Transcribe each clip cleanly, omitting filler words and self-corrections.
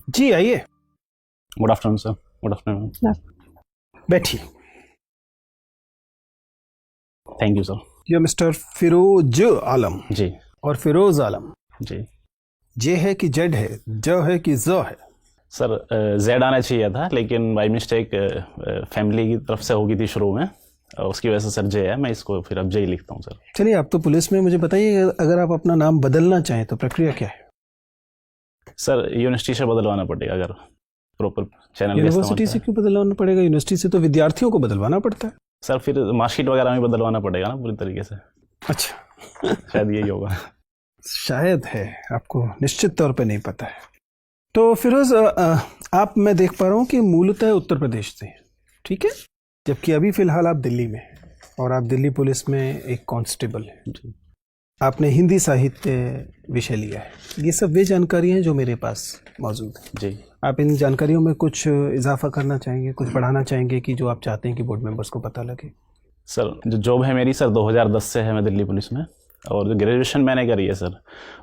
जी आइए, good afternoon sir. Good afternoon. बैठिए। Thank you sir. ये मिस्टर फिरोज आलम जी और फिरोज आलम, जी जे है कि जेड है, ज है कि ज है? सर, जेड आना चाहिए था लेकिन बाय मिस्टेक फैमिली की तरफ से होगी थी शुरू में, उसकी वजह से सर जे है। मैं इसको फिर अब जे ही लिखता हूँ सर। चलिए, आप तो पुलिस में, मुझे बताइए अगर आप अपना नाम बदलना चाहें तो प्रक्रिया क्या है? सर यूनिवर्सिटी से बदलवाना पड़ेगा अगर प्रॉपर चैनल का इस्तेमाल यूनिवर्सिटी से करें। क्यों बदलवाना पड़ेगा? यूनिवर्सिटी से तो विद्यार्थियों को बदलवाना पड़ता है। सर फिर मार्कशीट वगैरह में बदलवाना पड़ेगा ना पूरी तरीके से। अच्छा, शायद यही होगा। शायद है, आपको निश्चित तौर पे नहीं पता है। तो फिरोज, आप, मैं देख पा रहा हूँ कि मूलतः उत्तर प्रदेश से हैं, ठीक है, जबकि अभी फिलहाल आप दिल्ली में हैं और आप दिल्ली पुलिस में एक कांस्टेबल हैं। जी आपने हिंदी साहित्य विषय लिया है। ये सब वे जानकारियाँ हैं जो मेरे पास मौजूद हैं। जी आप इन जानकारियों में कुछ इजाफा करना चाहेंगे, कुछ बढ़ाना चाहेंगे कि जो आप चाहते हैं कि बोर्ड मेंबर्स को पता लगे? सर, जो जॉब है मेरी सर 2010 से है मैं दिल्ली पुलिस में, और जो ग्रेजुएशन मैंने करी है सर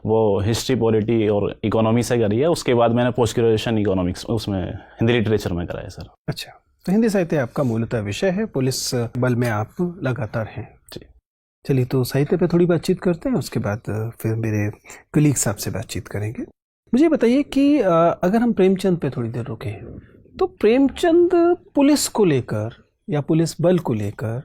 वो हिस्ट्री पॉलिटी और इकोनॉमी से करी है। उसके बाद मैंने पोस्ट ग्रेजुएशन इकोनॉमिक्स उसमें हिंदी लिटरेचर में करा है सर। अच्छा, तो हिंदी साहित्य आपका मूलतः विषय है, पुलिस बल में आप लगातार हैं। जी चलिए, तो साहित्य पे थोड़ी बातचीत करते हैं, उसके बाद फिर मेरे कलीग साहब से बातचीत करेंगे। मुझे बताइए कि अगर हम प्रेमचंद पे थोड़ी देर रुके हैं, तो प्रेमचंद पुलिस को लेकर या पुलिस बल को लेकर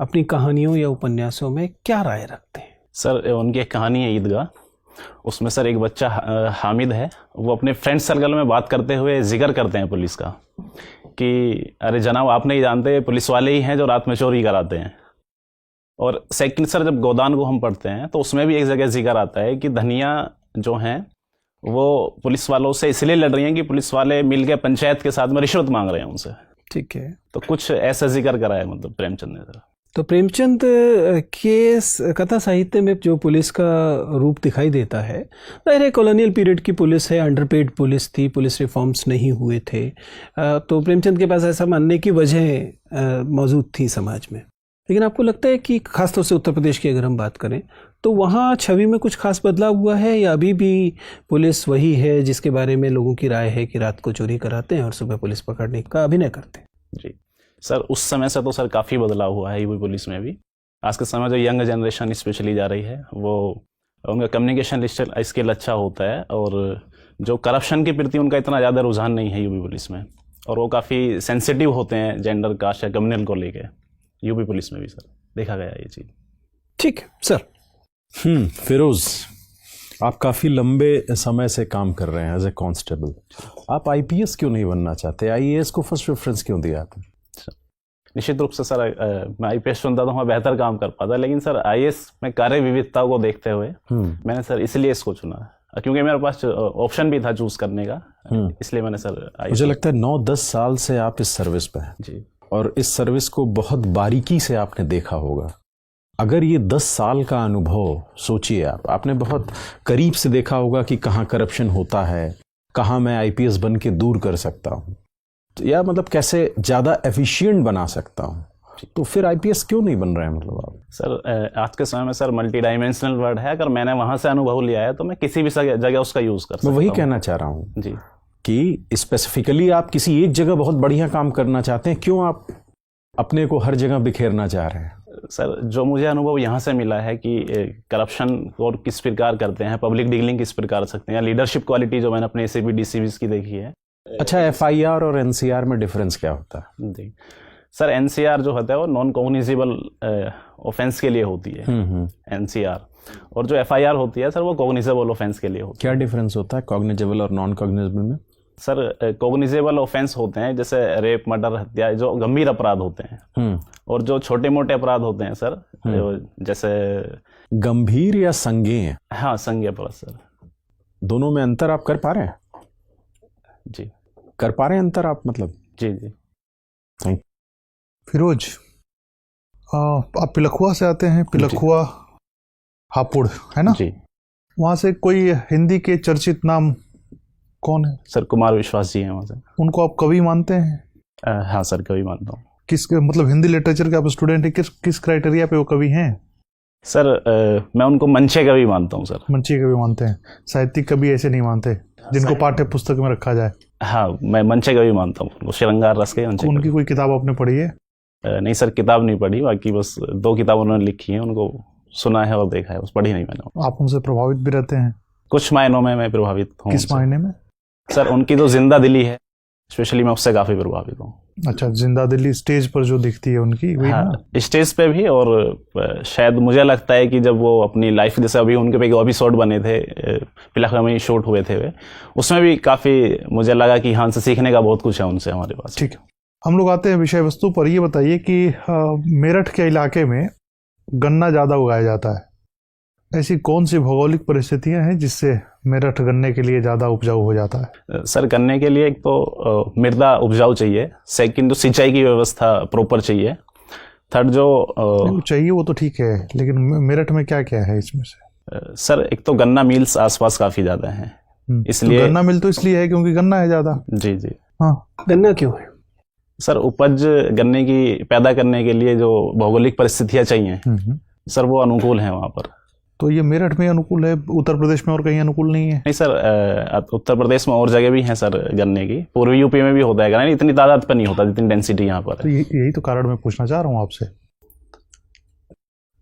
अपनी कहानियों या उपन्यासों में क्या राय रखते हैं? सर, उनकी एक कहानी है ईदगाह। उसमें सर एक बच्चा हामिद है, वो अपने फ्रेंड सर्कल में बात करते हुए जिक्र करते हैं पुलिस का कि अरे जनाब, आप नहीं जानते पुलिस वाले ही हैं जो रात में चोरी कराते हैं। और सेकंड सर, जब गोदान को हम पढ़ते हैं तो उसमें भी एक जगह जिक्र आता है कि धनिया जो हैं वो पुलिस वालों से इसलिए लड़ रही हैं कि पुलिस वाले मिलकर पंचायत के साथ में रिश्वत मांग रहे हैं उनसे। ठीक है, तो कुछ ऐसा जिक्र करा है मतलब प्रेमचंद ने सर। तो प्रेमचंद के कथा साहित्य में जो पुलिस का रूप दिखाई देता है, जाहिर है कॉलोनियल पीरियड की पुलिस है, अंडरपेड पुलिस थी, पुलिस रिफॉर्म्स नहीं हुए थे, तो प्रेमचंद के पास ऐसा मानने की वजह मौजूद थी समाज में। लेकिन आपको लगता है कि खासतौर से उत्तर प्रदेश की अगर हम बात करें तो वहाँ छवि में कुछ खास बदलाव हुआ है, या अभी भी पुलिस वही है जिसके बारे में लोगों की राय है कि रात को चोरी कराते हैं और सुबह पुलिस पकड़ने का अभिनय करते हैं? जी सर, उस समय से तो सर काफ़ी बदलाव हुआ है यूपी पुलिस में भी। आज के समय जो यंग जनरेशन स्पेशली जा रही है वो उनका कम्युनिकेशन स्किल अच्छा होता है, और जो करप्शन के प्रति उनका इतना ज़्यादा रुझान नहीं है यूपी पुलिस में, और वो काफ़ी सेंसिटिव होते हैं जेंडर कास्ट या कम्युनल को लेके। यूपी पुलिस में भी सर देखा गया ये चीज़। ठीक है सर। फिरोज, आप काफ़ी लंबे समय से काम कर रहे हैं एज ए कांस्टेबल। आप आईपीएस क्यों नहीं बनना चाहते? आईएएस को फर्स्ट प्रेफरेंस क्यों दिया आपने? निश्चित रूप से सर, मैं आईपीएस चुनता तो मैं बेहतर काम कर पाता, लेकिन सर आईएएस में कार्य विविधता को देखते हुए मैंने सर इसलिए इसको चुना, क्योंकि मेरे पास ऑप्शन भी था चूज करने का, इसलिए मैंने सर मुझे लगता है 9-10 साल से आप इस सर्विस पे हैं जी, और इस सर्विस को बहुत बारीकी से आपने देखा होगा। अगर ये 10 साल का अनुभव सोचिए, आपने बहुत करीब से देखा होगा कि कहाँ करप्शन होता है, कहाँ मैं आईपीएस बन के दूर कर सकता हूँ, तो या मतलब कैसे ज़्यादा एफिशिएंट बना सकता हूँ, तो फिर आईपीएस क्यों नहीं बन रहे हैं मतलब आप? सर आज के समय में सर मल्टी डायमेंशनल वर्ड है, अगर मैंने वहाँ से अनुभव लिया है तो मैं किसी भी जगह उसका यूज़ कर सकता मैं हूँ। वही कहना चाह रहा हूँ जी कि स्पेसिफिकली आप किसी एक जगह बहुत बढ़िया काम करना चाहते हैं, क्यों आप अपने को हर जगह बिखेरना चाह रहे हैं? सर, जो मुझे अनुभव यहाँ से मिला है कि करप्शन और किस प्रकार करते हैं, पब्लिक डीलिंग किस प्रकार कर सकते हैं, लीडरशिप क्वालिटी जो मैंने अपने एसीपी डीसीबीज की देखी है। अच्छा, एफआईआर और एनसीआर में डिफरेंस क्या होता है? जी सर, एनसीआर जो होता है वो नॉन कॉग्निजेबल ऑफेंस के लिए होती है एनसीआर, और जो एफआईआर होती है सर वो कॉग्निजेबल ऑफेंस के लिए होती है। क्या डिफरेंस होता है कॉग्निजेबल और नॉन कॉग्निजेबल में? सर, कॉग्निजेबल ऑफेंस होते हैं जैसे रेप, मर्डर, हत्या, जो गंभीर अपराध होते हैं, और जो छोटे मोटे अपराध होते हैं सर जैसे गंभीर या संज्ञेय? हाँ, संज्ञेय अपराध सर। दोनों में अंतर आप कर पा रहे हैं? जी कर पा रहे हैं अंतर आप मतलब? जी जी थैंक। फिरोज, आप पिलखुआ से आते हैं, पिलखुआ हापुड़ है ना? जी वहाँ से कोई हिंदी के चर्चित नाम कौन है? सर, कुमार विश्वास जी हैं वहाँ से। उनको आप कवि मानते हैं? हाँ सर, कवि मानता हूँ। किस मतलब हिंदी लिटरेचर के आप स्टूडेंट हैं, किस क्राइटेरिया पे वो कवि हैं? सर मैं उनको मंचे कवि मानता हूँ सर। मंची कवि मानते हैं, साहित्यिक कवि ऐसे नहीं मानते जिनको पाठ्य पुस्तक में रखा जाए। हाँ, मैं मंचे कवि मानता हूँ उनको, श्रृंगार रस के मंचे उनकी कोई किताब आपने पढ़ी है? नहीं सर, किताब नहीं पढ़ी, बाकी बस 2 किताब उन्होंने लिखी हैं, उनको सुना है और देखा है, बस पढ़ी नहीं मैंने। आप उनसे प्रभावित भी रहते हैं? कुछ मायनों में मैं प्रभावित हूँ। किस मायने में? सर उनकी जो जिंदा दिली है स्पेशली, मैं उससे काफ़ी प्रभावित हूँ। अच्छा, जिंदा दिली स्टेज पर जो दिखती है उनकी, वही ना? हाँ, स्टेज पे भी, और शायद मुझे लगता है कि जब वो अपनी लाइफ, जैसे अभी उनके पे एपिसोड बने थे, पिलखवा में शूट हुए थे वे, उसमें भी काफ़ी मुझे लगा कि हाँ, से सीखने का बहुत कुछ है उनसे हमारे पास। ठीक है, हम लोग आते हैं विषय वस्तु पर। ये बताइए कि मेरठ के इलाके में गन्ना ज़्यादा उगाया जाता है, ऐसी कौन सी भौगोलिक परिस्थितियां हैं जिससे मेरठ गन्ने के लिए ज़्यादा उपजाऊ हो जाता है? सर गन्ने के लिए एक तो मृदा उपजाऊ चाहिए, सेकंड जो सिंचाई की व्यवस्था प्रॉपर चाहिए, थर्ड जो चाहिए वो तो ठीक है, लेकिन मेरठ में क्या क्या है इसमें से? सर एक तो गन्ना मिल्स आसपास काफ़ी ज़्यादा हैं, इसलिए तो गन्ना मिल तो इसलिए है क्योंकि गन्ना है ज़्यादा। जी जी। हाँ, गन्ना क्यों है? सर उपज गन्ने की पैदा करने के लिए जो भौगोलिक परिस्थितियाँ चाहिए सर, वो अनुकूल हैं वहाँ पर। तो ये मेरठ में अनुकूल है, उत्तर प्रदेश में और कहीं अनुकूल नहीं है? नहीं सर, उत्तर प्रदेश में और जगह भी हैं सर गन्ने की, पूर्वी यूपी में भी होता है गन्ना, इतनी तादाद पर नहीं होता जितनी डेंसिटी यहाँ पर तो है। यही तो कारण मैं पूछना चाह रहा हूँ आपसे।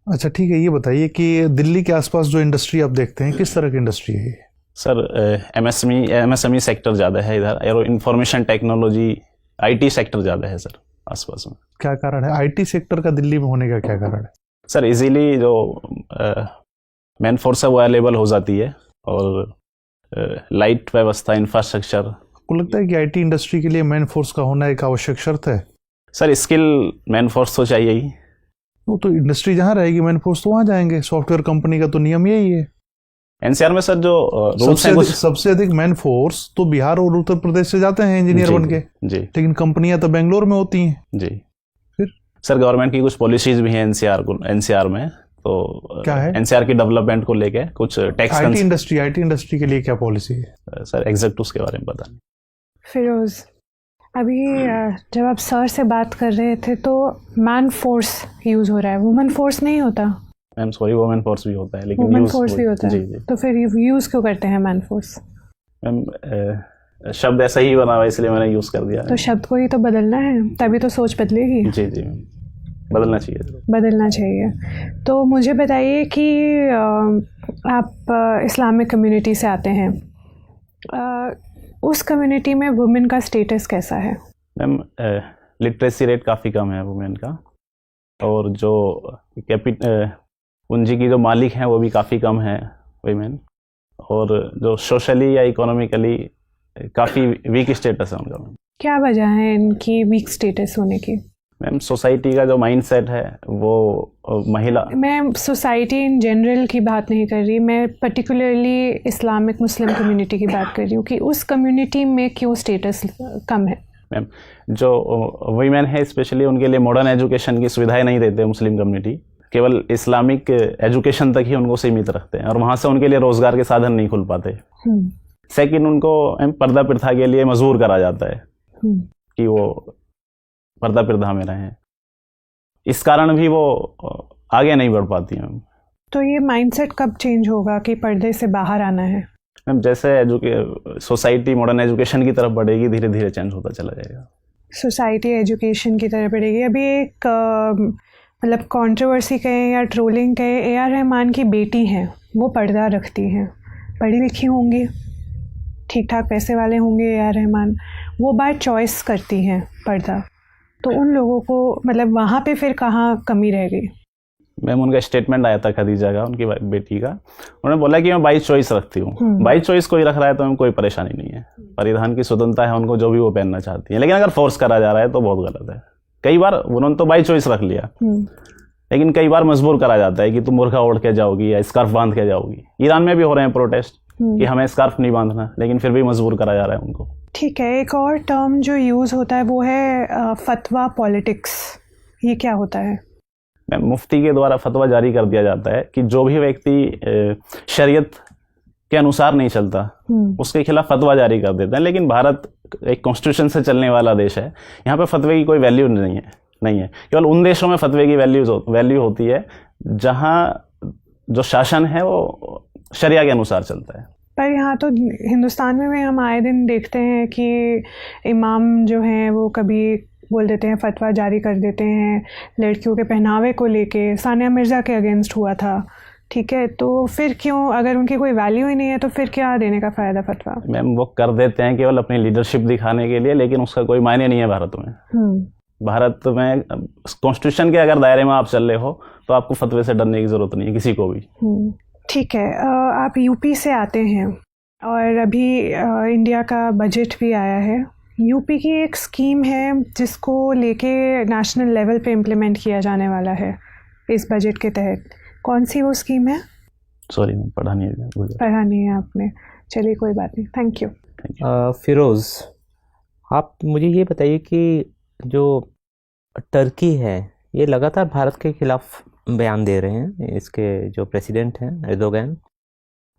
अच्छा ठीक है, ये बताइए कि दिल्ली के आसपास जो इंडस्ट्री आप देखते हैं, किस तरह की इंडस्ट्री है ये? सर एमएसएमई सेक्टर ज़्यादा है इधर, arrow information technology, IT sector ज़्यादा है सर आसपास में। क्या कारण है आईटी सेक्टर का दिल्ली में होने का, क्या कारण है? सर इजीली जो मैन फोर्स है वो अवेलेबल हो जाती है, और लाइट व्यवस्था, इंफ्रास्ट्रक्चर। आपको लगता है कि आईटी इंडस्ट्री के लिए मैन फोर्स का होना एक आवश्यक शर्त है? सर स्किल मैन फोर्स तो चाहिए ही। वो तो इंडस्ट्री जहाँ रहेगी मैन फोर्स तो वहाँ जाएंगे, सॉफ्टवेयर कंपनी का तो नियम यही है। एनसीआर में सर जो रूल्स हैं, सबसे अधिक मैन फोर्स तो बिहार और उत्तर प्रदेश से जाते हैं इंजीनियर बन के जी, लेकिन कंपनियां तो बेंगलोर में होती हैं। जी। फिर सर गवर्नमेंट की कुछ पॉलिसीज भी हैं एनसीआर में, तो क्या है? एनसीआर की डेवलपमेंट को लेके कुछ टैक्स। आईटी इंडस्ट्री के लिए क्या पॉलिसी है? सर एग्जैक्ट उसके बारे में पता नहीं। फिरोज, अभी जब आप सर से बात कर रहे थे तो मैन फोर्स यूज हो रहा है, वुमेन फोर्स नहीं होता? मैम सॉरी, वुमेन फोर्स भी होता है, लेकिन वुमेन फोर्स भी होता है। जी जी। तो फिर यूज क्यों करते हैं मैन फोर्स? मैम शब्द ऐसा ही बना हुआ इसलिए मैंने यूज कर दिया। तो शब्द को ही तो बदलना है, तभी तो सोच बदलेगी। जी जी, बदलना चाहिए। बदलना चाहिए। तो मुझे बताइए कि आप इस्लामिक कम्युनिटी से आते हैं, उस कम्युनिटी में वुमेन का स्टेटस कैसा है? मैम लिटरेसी रेट काफ़ी कम है वुमेन का, और जो पूंजी की जो मालिक हैं वो भी काफ़ी कम है वुमेन, और जो सोशली या इकोनॉमिकली काफ़ी वीक स्टेटस है उनका। क्या वजह है इनकी वीक स्टेटस होने की? मैम सोसाइटी का जो माइंडसेट है वो महिला, मैं सोसाइटी इन जनरल की बात नहीं कर रही, मैं पर्टिकुलरली इस्लामिक मुस्लिम कम्युनिटी की बात कर रही हूँ कि उस कम्युनिटी में क्यों स्टेटस कम है? मैम जो वुमेन है स्पेशली उनके लिए मॉडर्न एजुकेशन की सुविधाएं नहीं देते मुस्लिम कम्युनिटी, केवल इस्लामिक एजुकेशन तक ही उनको सीमित रखते हैं, और वहाँ से उनके लिए रोजगार के साधन नहीं खुल पाते। सेकंड, उनको पर्दा प्रथा के लिए मजबूर करा जाता है कि वो पर्दा प्रथा में रहें, इस कारण भी वो आगे नहीं बढ़ पाती हैं। तो ये माइंडसेट कब चेंज होगा कि पर्दे से बाहर आना है? मैम जैसे सोसाइटी मॉडर्न एजुकेशन की तरफ बढ़ेगी, धीरे धीरे चेंज होता चला जाएगा। सोसाइटी एजुकेशन की तरफ बढ़ेगी। अभी एक मतलब कंट्रोवर्सी कहें या ट्रोलिंग कहें, ए.आर. रहमान की बेटी हैं, वो पर्दा रखती हैं, पढ़ी लिखी होंगी, ठीक ठाक पैसे वाले होंगे ए.आर. रहमान, वो बाय चॉइस करती हैं पर्दा, तो उन लोगों को मतलब वहाँ पे फिर कहाँ कमी रह गई? मैम उनका स्टेटमेंट आया था खदीजा का, उनकी बेटी का, उन्होंने बोला कि मैं बाई चॉइस रखती हूँ। बाई चॉइस कोई रख रहा है तो हमें कोई परेशानी नहीं है, परिधान की स्वतंत्रता है उनको, जो भी वो पहनना चाहती है, लेकिन अगर फोर्स करा जा रहा है तो बहुत गलत है। कई बार उन्होंने तो बाई चॉइस रख लिया, लेकिन कई बार मजबूर करा जाता है कि तुम बुर्का ओढ़ के जाओगी या स्कार्फ बांध के जाओगी। ईरान में भी हो रहे हैं प्रोटेस्ट कि हमें स्कार्फ नहीं बांधना, लेकिन फिर भी मजबूर करा जा रहा है उनको। ठीक है, एक और टर्म जो यूज़ होता है वो है फतवा पॉलिटिक्स, ये क्या होता है? मुफ्ती के द्वारा फतवा जारी कर दिया जाता है कि जो भी व्यक्ति शरीयत के अनुसार नहीं चलता उसके खिलाफ फतवा जारी कर देते हैं, लेकिन भारत एक कॉन्स्टिट्यूशन से चलने वाला देश है, यहाँ पे फतवे की कोई वैल्यू नहीं है। केवल उन देशों में फतवे की वैल्यू होती है जहाँ जो शासन है वो शरिया के अनुसार चलता है। पर यहाँ तो हिंदुस्तान में भी हम आए दिन देखते हैं कि इमाम जो हैं वो कभी बोल देते हैं, फतवा जारी कर देते हैं लड़कियों के पहनावे को लेके। सानिया मिर्ज़ा के अगेंस्ट हुआ था, ठीक है, तो फिर क्यों, अगर उनकी कोई वैल्यू ही नहीं है तो फिर क्या देने का फ़ायदा फतवा? मैम वो कर देते हैं केवल अपनी लीडरशिप दिखाने के लिए, लेकिन उसका कोई मायने नहीं है भारत में। भारत में कॉन्स्टिट्यूशन के अगर दायरे में आप चल रहे हो तो आपको फतवे से डरने की ज़रूरत नहीं है किसी को भी। ठीक है, आप यूपी से आते हैं और अभी इंडिया का बजट भी आया है। यूपी की एक स्कीम है जिसको लेके नेशनल लेवल पे इम्प्लीमेंट किया जाने वाला है इस बजट के तहत। कौन सी वो स्कीम है? सॉरी पढ़ा नहीं है आपने, चलिए कोई बात नहीं, थैंक यू। फिरोज़, आप मुझे ये बताइए कि जो टर्की है ये लगातार भारत के खिलाफ बयान दे रहे हैं, इसके जो प्रेसिडेंट हैं एर्दोगन,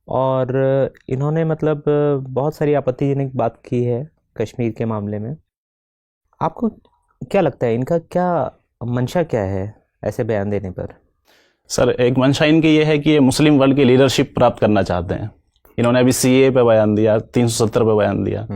और इन्होंने मतलब बहुत सारी आपत्तिजनक बात की है कश्मीर के मामले में। आपको क्या लगता है इनका क्या मंशा क्या है ऐसे बयान देने पर? सर एक मंशा इनकी ये है कि ये मुस्लिम वर्ल्ड की लीडरशिप प्राप्त करना चाहते हैं। इन्होंने अभी CAA पे बयान दिया, 370 पे बयान दिया।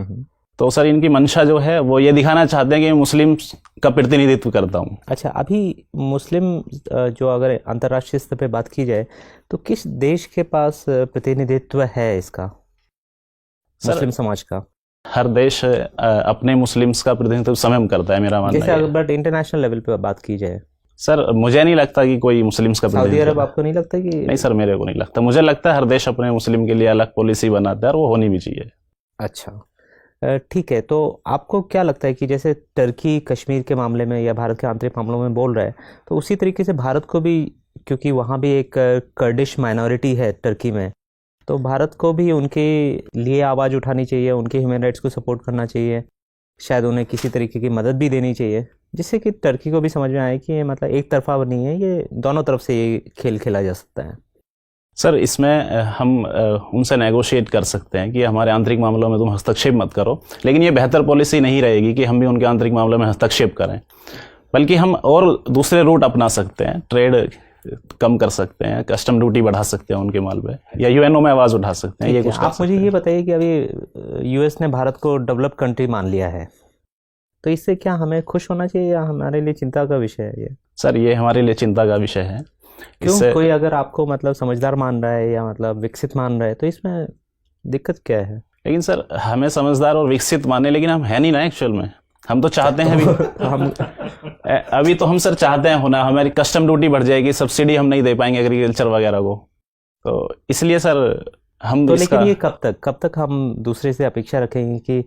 तो सर इनकी मंशा जो है वो ये दिखाना चाहते हैं कि मैं मुस्लिम का प्रतिनिधित्व करता हूँ। अच्छा, अभी मुस्लिम जो अगर अंतर्राष्ट्रीय स्तर पे बात की जाए तो किस देश के पास प्रतिनिधित्व है इसका, मुस्लिम समाज का? हर देश अपने मुस्लिम्स का प्रतिनिधित्व स्वयं करता है, मेरा मानना जैसे है। बट इंटरनेशनल लेवल पे बात की जाए सर मुझे नहीं लगता कि कोई मुस्लिम्स का सऊदी प्रतिनिधित्व अरब, आपको नहीं लगता कि? नहीं सर, मेरे को नहीं लगता। मुझे लगता है हर देश अपने मुस्लिम के लिए अलग पॉलिसी बनाता है और वो होनी भी चाहिए। अच्छा, ठीक है, तो आपको क्या लगता है कि जैसे टर्की कश्मीर के मामले में या भारत के आंतरिक मामलों में बोल रहा है, तो उसी तरीके से भारत को भी, क्योंकि वहाँ भी एक कर्डिश माइनॉरिटी है टर्की में, तो भारत को भी उनके लिए आवाज़ उठानी चाहिए, उनके ह्यूमन राइट्स को सपोर्ट करना चाहिए, शायद उन्हें किसी तरीके की मदद भी देनी चाहिए, जिससे कि टर्की को भी समझ में आए कि ये मतलब एक तरफा नहीं है, ये दोनों तरफ से ये खेल खेला जा सकता है। सर इसमें हम उनसे नेगोशिएट कर सकते हैं कि हमारे आंतरिक मामलों में तुम हस्तक्षेप मत करो, लेकिन ये बेहतर पॉलिसी नहीं रहेगी कि हम भी उनके आंतरिक मामलों में हस्तक्षेप करें, बल्कि हम और दूसरे रूट अपना सकते हैं। ट्रेड कम कर सकते हैं, कस्टम ड्यूटी बढ़ा सकते हैं उनके माल पे, या UNO में आवाज़ उठा सकते हैं। ये कुछ आप मुझे ये बताइए कि अभी US ने भारत को डेवलप कंट्री मान लिया है, तो इससे क्या हमें खुश होना चाहिए या हमारे लिए चिंता का विषय है ये? सर ये हमारे लिए चिंता का विषय है। क्यों? कोई अगर आपको मतलब समझदार मान रहा है या मतलब विकसित मान रहा है तो इसमें दिक्कत क्या है? लेकिन सर हमें समझदार और विकसित माने, लेकिन हम है नहीं ना एक्चुअल में। हम तो चाहते हैं अभी तो हम सर चाहते हैं होना, हमारी कस्टम ड्यूटी बढ़ जाएगी, सब्सिडी हम नहीं दे पाएंगे एग्रीकल्चर वगैरह को, तो इसलिए सर हम तो लेकिन ये कब तक हम दूसरे से अपेक्षा रखेंगे कि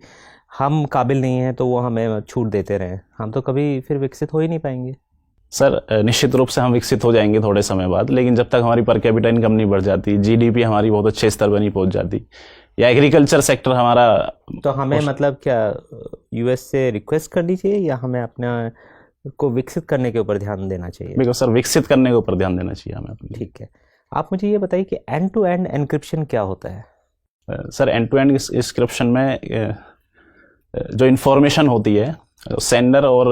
हम काबिल नहीं हैं तो वो हमें छूट देते रहें? हम तो कभी फिर विकसित हो ही नहीं पाएंगे। सर निश्चित रूप से हम विकसित हो जाएंगे थोड़े समय बाद, लेकिन जब तक हमारी पर कैपिटा इनकम नहीं बढ़ जाती, GDP हमारी बहुत अच्छे स्तर पर नहीं पहुंच जाती, या एग्रीकल्चर सेक्टर हमारा, तो हमें मतलब क्या US से रिक्वेस्ट करनी चाहिए या हमें अपने को विकसित करने के ऊपर ध्यान देना चाहिए? बिल्कुल सर, विकसित करने के ऊपर ध्यान देना चाहिए हमें। ठीक है, आप मुझे ये बताइए कि एंड टू एंड एन्क्रिप्शन क्या होता है? Sir end to end encryption में जो इन्फॉर्मेशन होती है सेंडर और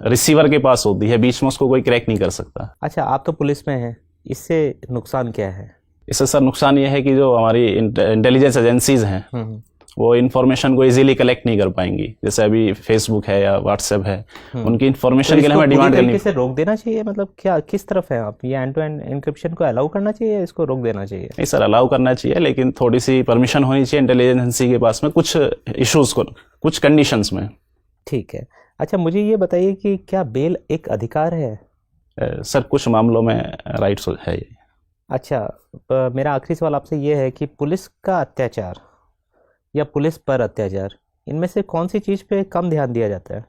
रिसीवर के पास होती है, बीच में उसको कोई क्रैक नहीं कर सकता। अच्छा, आप तो पुलिस में हैं, इससे नुकसान क्या है? इससे सर नुकसान ये है कि जो हमारी इंटेलिजेंस एजेंसीज हैं वो इन्फॉर्मेशन को इजीली कलेक्ट नहीं कर पाएंगी। जैसे अभी फेसबुक है या व्हाट्सएप है, उनकी इन्फॉर्मेशन के लिए हमें डिमांड करनी से रोक देना चाहिए। मतलब क्या, किस तरफ है आप? ये एंड टू एंड एन्क्रिप्शन को अलाउ करना चाहिए या इसको रोक देना चाहिए? नहीं सर, अलाउ करना चाहिए, लेकिन थोड़ी सी परमिशन होनी चाहिए इंटेलिजेंस एजेंसी के पास में कुछ इश्यूज को, कुछ कंडीशंस में। ठीक है, अच्छा मुझे ये बताइए कि क्या बेल एक अधिकार है? सर कुछ मामलों में राइट्स है ये। अच्छा, मेरा आखिरी सवाल आपसे ये है कि पुलिस का अत्याचार या पुलिस पर अत्याचार, इनमें से कौन सी चीज़ पे कम ध्यान दिया जाता है?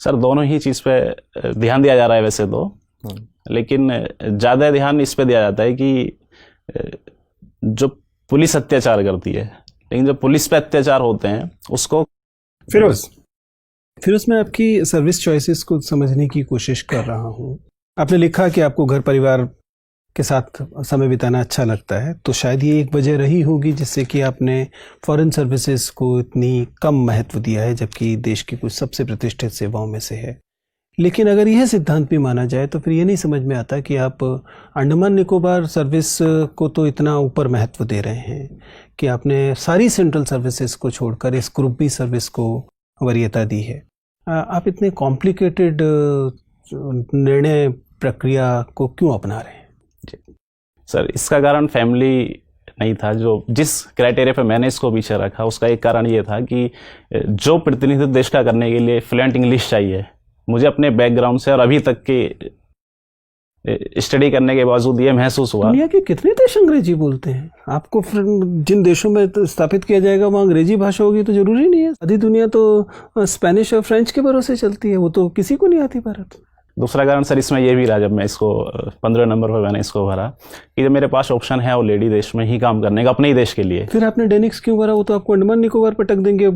सर दोनों ही चीज़ पे ध्यान दिया जा रहा है वैसे तो, लेकिन ज़्यादा ध्यान इस पे दिया जाता है कि जो पुलिस अत्याचार करती है, लेकिन जो पुलिस पे अत्याचार होते हैं उसको। फिरोज मैं आपकी सर्विस चॉइसेस को समझने की कोशिश कर रहा हूँ। आपने लिखा कि आपको घर परिवार के साथ समय बिताना अच्छा लगता है, तो शायद ये एक वजह रही होगी जिससे कि आपने फॉरेन सर्विसेज को इतनी कम महत्व दिया है, जबकि देश की कुछ सबसे प्रतिष्ठित सेवाओं में से है। लेकिन अगर यह सिद्धांत भी माना जाए तो फिर ये नहीं समझ में आता कि आप अंडमान निकोबार सर्विस को तो इतना ऊपर महत्व दे रहे हैं कि आपने सारी सेंट्रल सर्विसेज को छोड़कर इस ग्रुप बी सर्विस को वरीयता दी है। आप इतने कॉम्प्लिकेटेड निर्णय प्रक्रिया को क्यों अपना रहे हैं? सर, इसका कारण फैमिली नहीं था। जो जिस क्राइटेरिया पे मैंने इसको पीछे रखा उसका एक कारण ये था कि जो प्रतिनिधित्व देश का करने के लिए फ्लुएंट इंग्लिश चाहिए। मुझे अपने बैकग्राउंड से और अभी तक के स्टडी करने के बावजूद ये महसूस हुआ। दुनिया के कितने देश अंग्रेजी बोलते हैं? आपको जिन देशों में स्थापित किया जाएगा वहाँ अंग्रेजी भाषा होगी तो जरूरी नहीं है। आधी दुनिया तो स्पेनिश और फ्रेंच के भरोसे चलती है, वो तो किसी को नहीं आती भारत। दूसरा कारण सर इसमें ये भी रहा, जब मैं इसको 15 नंबर पर मैंने इसको भरा कि जब मेरे पास ऑप्शन है ऑलरेडी देश में ही काम करने का अपने ही देश के लिए। फिर आपने डेनिक्स क्यों भरा? वो तो आपको अंडमान निकोबार पर टक देंगे।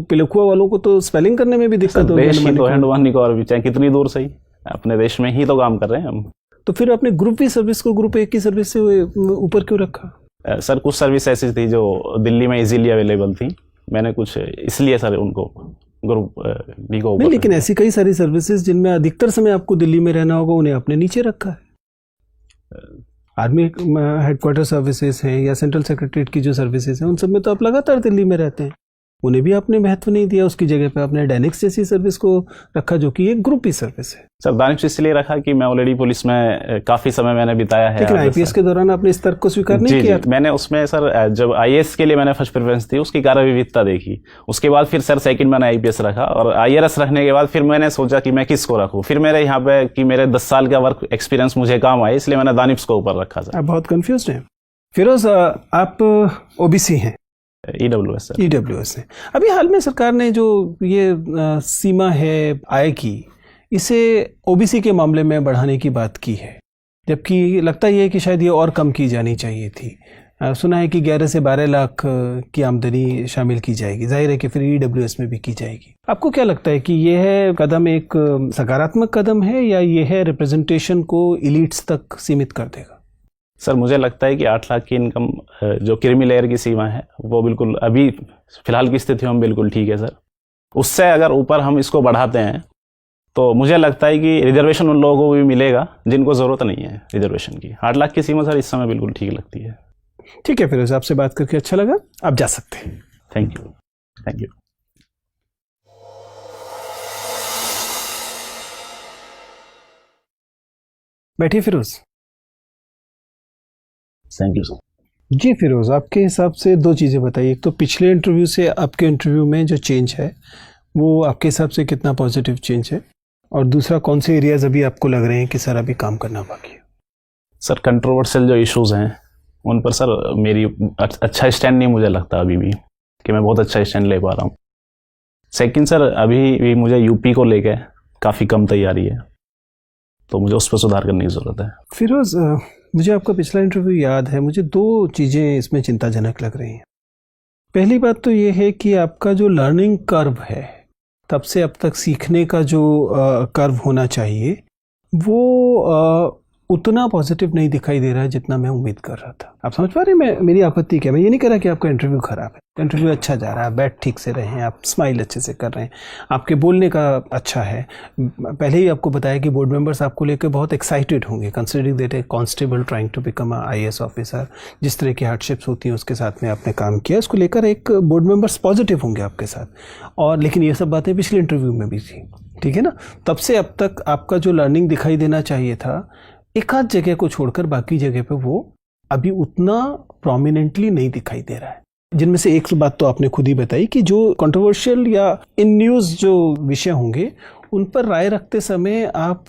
पिलखुआ वालों को तो स्पेलिंग करने में भी दिक्कत होगी। देश की तो अंडमान निकोबार भी चाहे कितनी दूर सही, अपने देश में ही तो काम कर रहे हैं हम। तो फिर आपने ग्रुप बी सर्विस को ग्रुप ए की सर्विस से ऊपर क्यों रखा? सर कुछ सर्विस ऐसी थी जो दिल्ली में इजीली अवेलेबल थी, मैंने कुछ इसलिए सर उनको ग्रुप बी को ऊपर। नहीं, लेकिन ऐसी कई सारी सर्विसेज जिनमें अधिकतर समय आपको दिल्ली में रहना होगा, उन्हें आपने नीचे रखा है। आर्मी हेडक्वार्टर सर्विसेज हैं या सेंट्रल सेक्रेटरीट की जो सर्विसेज हैं, उन सब में तो आप लगातार दिल्ली में रहते हैं, उन्हें भी आपने महत्व नहीं दिया। उसकी जगह पे आपने डेनिक्स जैसी सर्विस को रखा जो कि एक ग्रुप बी सर्विस है। सर दानिश इसलिए रखा कि मैं ऑलरेडी पुलिस में काफी समय मैंने बिताया है। लेकिन आईपीएस के दौरान आपने इस तर्क को स्वीकार नहीं किया। मैंने उसमें सर जब आईएएस के लिए मैंने फर्स्ट प्रेफरेंस थी, उसकी कार्य विविधता देखी। उसके बाद फिर सर सेकंड मैंने आईपीएस रखा और आईआरएस रखने के बाद फिर मैंने सोचा कि मैं किसको रखूँ। फिर मेरे यहाँ पे कि मेरे 10 साल का वर्क एक्सपीरियंस मुझे काम आए, इसलिए मैंने दानिश को ऊपर रखा सर। आप बहुत कंफ्यूज हैं। फिरोज, आप ओबीसी हैं? EWS sir. ईडब्ल्यूएस है। अभी हाल में सरकार ने जो ये सीमा है आय की, इसे ओबीसी के मामले में बढ़ाने की बात की है, जबकि लगता ही है कि शायद ये और कम की जानी चाहिए थी। सुना है कि 11 से 12 लाख की आमदनी शामिल की जाएगी। जाहिर है कि फिर ईडब्ल्यूएस में भी की जाएगी। आपको क्या लगता है कि यह कदम एक सकारात्मक कदम है या यह है रिप्रेजेंटेशन को इलीट्स तक सीमित कर देगा? सर मुझे लगता है कि 8 लाख की इनकम जो क्रीमी लेयर की सीमा है वो बिल्कुल अभी फिलहाल की स्थिति में बिल्कुल ठीक है सर। उससे अगर ऊपर हम इसको बढ़ाते हैं तो मुझे लगता है कि रिजर्वेशन उन लोगों को भी मिलेगा जिनको ज़रूरत नहीं है रिजर्वेशन की। 8 लाख की सीमा सर इस समय बिल्कुल ठीक लगती है। ठीक है, फिर आपसे बात करके अच्छा लगा। आप जा सकते हैं। Thank you. Thank you. बैठिए फिरोज। Thank you sir. जी फिरोज, आपके हिसाब से 2 चीज़ें बताइए। एक तो पिछले इंटरव्यू से आपके इंटरव्यू में जो चेंज है वो आपके हिसाब से कितना पॉजिटिव चेंज है, और दूसरा कौन से एरियाज अभी आपको लग रहे हैं कि सर अभी काम करना बाकी है? सर कंट्रोवर्शियल जो इश्यूज हैं उन पर सर मेरी अच्छा स्टैंड नहीं मुझे लगता अभी भी कि मैं बहुत अच्छा स्टैंड ले पा रहा हूँ। सेकंड सर अभी भी मुझे यूपी को लेके काफ़ी कम तैयारी है, तो मुझे उस पर सुधार करने की ज़रूरत है। फिरोज, मुझे आपका पिछला इंटरव्यू याद है। मुझे 2 चीज़ें इसमें चिंताजनक लग रही हैं। पहली बात तो ये है कि आपका जो लर्निंग कर्व है, तब से अब तक सीखने का जो कर्व होना चाहिए, वो उतना पॉजिटिव नहीं दिखाई दे रहा है जितना मैं उम्मीद कर रहा था। आप समझ पा रहे हैं मेरी आपत्ति क्या? मैं ये नहीं कह रहा कि आपका इंटरव्यू खराब है। इंटरव्यू अच्छा जा रहा है, बैठ ठीक से रहे हैं, आप स्माइल अच्छे से कर रहे हैं, आपके बोलने का अच्छा है। पहले ही आपको बताया कि बोर्ड मेंबर्स आपको लेकर बहुत एक्साइटेड होंगे, considering that a constable trying to become a IAS officer. जिस तरह की हार्डशिप्स होती हैं उसके साथ में आपने काम किया, इसको लेकर एक बोर्ड मेंबर्स पॉजिटिव होंगे आपके साथ। और लेकिन ये सब बातें पिछले इंटरव्यू में भी थी, ठीक है ना? तब से अब तक आपका जो लर्निंग दिखाई देना चाहिए था, एक आध जगह को छोड़कर बाकी जगह पे वो अभी उतना प्रोमिनेंटली नहीं दिखाई दे रहा है। जिनमें से एक बात तो आपने खुद ही बताई कि जो कंट्रोवर्शियल या इन न्यूज़ जो विषय होंगे उन पर राय रखते समय आप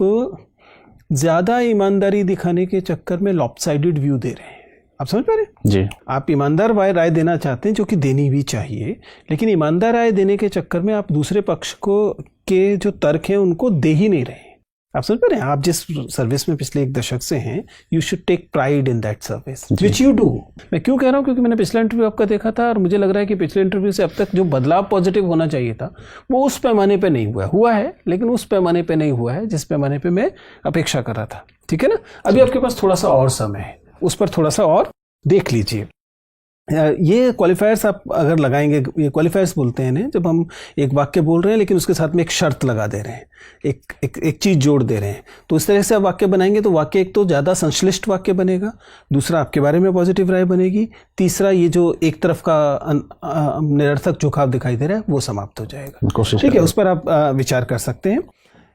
ज़्यादा ईमानदारी दिखाने के चक्कर में लॉपसाइडेड व्यू दे रहे हैं। आप समझ पा रहे हैं? जी। आप ईमानदार राय देना चाहते हैं, जो कि देनी भी चाहिए, लेकिन ईमानदार राय देने के चक्कर में आप दूसरे पक्ष को के जो तर्क हैं उनको दे ही नहीं रहे। आप समझ पा रहे हैं? आप जिस सर्विस में पिछले 1 दशक से हैं, you should take pride in that service which you do. मैं क्यों कह रहा हूँ? क्योंकि मैंने पिछला इंटरव्यू आपका देखा था और मुझे लग रहा है कि पिछले इंटरव्यू से अब तक जो बदलाव पॉजिटिव होना चाहिए था वो उस पैमाने पे नहीं हुआ है, लेकिन उस पैमाने पे नहीं हुआ है जिस पैमाने पे मैं अपेक्षा कर रहा था। ठीक है ना? अभी आपके पास थोड़ा सा और समय है, उस पर थोड़ा सा और देख लीजिए। ये क्वालिफायर्स आप अगर लगाएंगे, ये क्वालिफायर्स बोलते हैं इन्हें, जब हम एक वाक्य बोल रहे हैं लेकिन उसके साथ में एक शर्त लगा दे रहे हैं, एक चीज़ जोड़ दे रहे हैं, तो इस तरह से आप वाक्य बनाएंगे तो वाक्य एक तो ज़्यादा संश्लिष्ट वाक्य बनेगा, दूसरा आपके बारे में पॉजिटिव राय बनेगी, तीसरा ये जो एक तरफ का निरर्थक झुकाव दिखाई दे रहा है वो समाप्त हो जाएगा। कोशिश ठीक है, करें। उस पर आप विचार कर सकते हैं।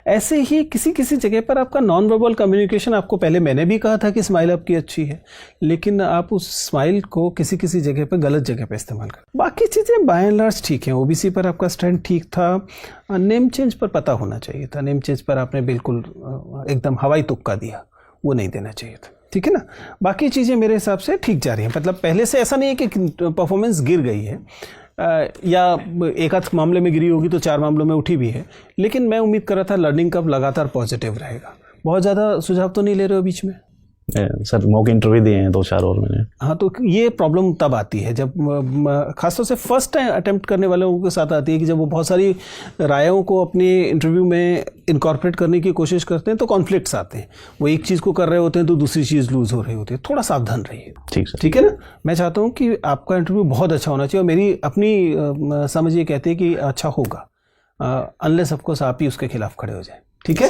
ऐसे ही किसी किसी जगह पर आपका नॉन वर्बल कम्युनिकेशन, आपको पहले मैंने भी कहा था कि स्माइल आपकी अच्छी है, लेकिन आप उस स्माइल को किसी किसी जगह पर गलत जगह पर इस्तेमाल कर। बाकी चीज़ें बाय एंड लार्ज ठीक हैं। ओबीसी पर आपका स्टैंड ठीक था, नेम चेंज पर पता होना चाहिए था, नेम चेंज पर आपने बिल्कुल एकदम हवाई तुक्का दिया, वो नहीं देना चाहिए था। ठीक है ना, बाकी चीज़ें मेरे हिसाब से ठीक जा रही हैं। मतलब पहले से ऐसा नहीं है कि परफॉर्मेंस गिर गई है, या एक आध मामले में गिरी होगी तो 4 मामलों में उठी भी है, लेकिन मैं उम्मीद कर रहा था लर्निंग कर्व लगातार पॉजिटिव रहेगा। बहुत ज़्यादा सुझाव तो नहीं ले रहे हो बीच में? सर मॉक इंटरव्यू दिए हैं 2-4 और मैंने। हाँ, तो ये प्रॉब्लम तब आती है जब खासतौर से फर्स्ट अटेम्प्ट करने वालों के साथ आती है कि जब वो बहुत सारी रायों को अपने इंटरव्यू में इनकॉर्पोरेट करने की कोशिश करते हैं तो कॉन्फ्लिक्ट्स आते हैं। वो एक चीज़ को कर रहे होते हैं तो दूसरी चीज़ लूज हो रही होती है। थोड़ा सावधान रहिए। ठीक सर। ठीक है ना, मैं चाहता हूँ कि आपका इंटरव्यू बहुत अच्छा होना चाहिए, और मेरी अपनी समझ ये कहती है कि अच्छा होगा, अनलेस ऑफ कोर्स आप ही उसके खिलाफ खड़े हो जाए। ठीक है।